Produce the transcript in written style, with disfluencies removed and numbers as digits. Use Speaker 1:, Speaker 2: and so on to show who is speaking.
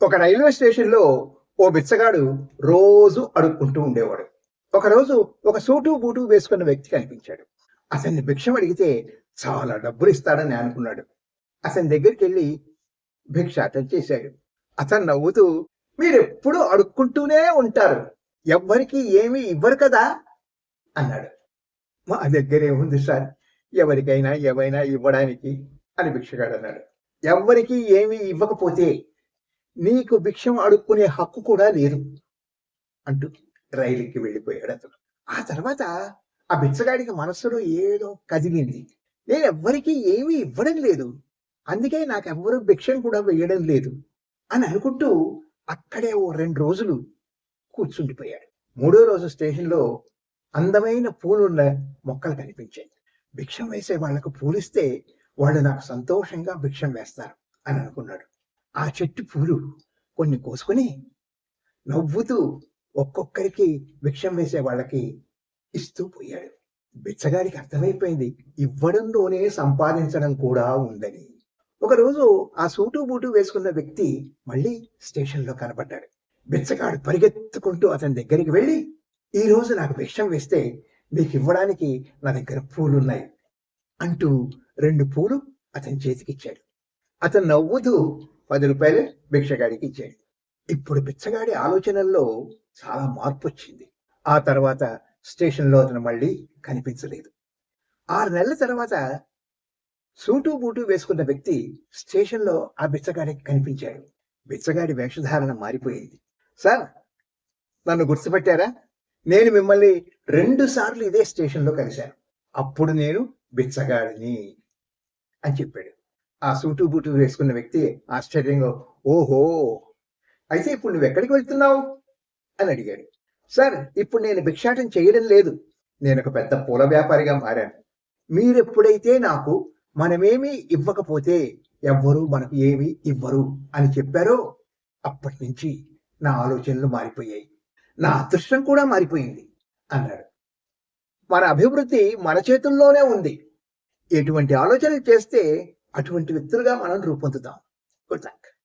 Speaker 1: ఒక రైల్వే స్టేషన్లో ఓ బిచ్చగాడు రోజు అడుక్కుంటూ ఉండేవాడు. ఒకరోజు ఒక సూటు బూటు వేసుకున్న వ్యక్తి కనిపించాడు. అతన్ని భిక్షం అడిగితే చాలా డబ్బులు ఇస్తాడని అనుకున్నాడు. అతని దగ్గరికి వెళ్ళి భిక్షాటన చేశాడు. అతను నవ్వుతూ, మీరెప్పుడు అడుక్కుంటూనే ఉంటారు, ఎవ్వరికి ఏమీ ఇవ్వరు కదా అన్నాడు. మా దగ్గరే ఉంది సార్, ఎవరికైనా ఏమైనా ఇవ్వడానికి అని భిక్షగాడు అన్నాడు. ఎవ్వరికి ఏమీ ఇవ్వకపోతే నీకు భిక్షం అడుక్కునే హక్కు కూడా లేదు అంటూ రైలుకి వెళ్ళిపోయాడు అతను. ఆ తర్వాత ఆ బిచ్చగాడికి మనస్సులో ఏదో కదిలింది. నేను ఎవ్వరికీ ఏమీ ఇవ్వడం లేదు, అందుకే నాకెవ్వరూ భిక్షం కూడా వేయడం లేదు అని అనుకుంటూ అక్కడే ఓ 2 రోజులు కూర్చుండిపోయాడు. 3వ రోజు స్టేషన్లో అందమైన పూలున్న మొక్కలు కనిపించాయి. భిక్షం వేసే వాళ్లకు పూలిస్తే వాళ్ళు నాకు సంతోషంగా భిక్షం వేస్తారు అని అనుకున్నాడు. ఆ చెట్టు పూలు కొన్ని కోసుకుని నవ్వుతూ ఒక్కొక్కరికి భిక్షం వేసే వాళ్ళకి ఇస్తూ పోయాడు. బిచ్చగాడికి అర్థమైపోయింది, ఇవ్వడంలోనే సంపాదించడం కూడా ఉందని. ఒకరోజు ఆ సూటు బూటు వేసుకున్న వ్యక్తి మళ్ళీ స్టేషన్లో కనబడ్డాడు. బిచ్చగాడు పరిగెత్తుకుంటూ అతని దగ్గరికి వెళ్ళి, ఈ రోజు నాకు భిక్షం వేస్తే మీకు ఇవ్వడానికి నా దగ్గర పూలున్నాయి అంటూ 2 పూలు అతని చేతికిచ్చాడు. అతను నవ్వుతూ 10 రూపాయలు భిక్షగాడికి ఇచ్చాడు. ఇప్పుడు బిచ్చగాడి ఆలోచనల్లో చాలా మార్పు వచ్చింది. ఆ తర్వాత స్టేషన్లో అతను మళ్ళీ కనిపించలేదు. 6 నెలల తర్వాత సూటు బూటు వేసుకున్న వ్యక్తి స్టేషన్లో ఆ బిచ్చగాడికి కనిపించాడు. బిచ్చగాడి వేషధారణ మారిపోయింది. సార్, నన్ను గుర్తుపట్టారా? నేను మిమ్మల్ని 2 సార్లు ఇదే స్టేషన్లో కలిశాను. అప్పుడు నేను బిచ్చగాడిని అని చెప్పాడు. ఆ సూటు బూటు వేసుకున్న వ్యక్తి ఆశ్చర్యంగా, ఓహో, అయితే ఇప్పుడు నువ్వు ఎక్కడికి వెళ్తున్నావు అని అడిగాడు. సార్, ఇప్పుడు నేను భిక్షాటం చేయడం లేదు, నేను ఒక పెద్ద పూల వ్యాపారిగా మారాను. మీరెప్పుడైతే నాకు మనమేమీ ఇవ్వకపోతే ఎవ్వరూ మనకు ఏమీ ఇవ్వరు అని చెప్పారో అప్పటి నుంచి నా ఆలోచనలు మారిపోయాయి, నా అదృష్టం కూడా మారిపోయింది అన్నాడు. మన అభివృద్ధి మన చేతుల్లోనే ఉంది. ఎటువంటి ఆలోచనలు చేస్తే అటువంటి వ్యక్తులుగా మనం రూపొందుతాం. Good luck.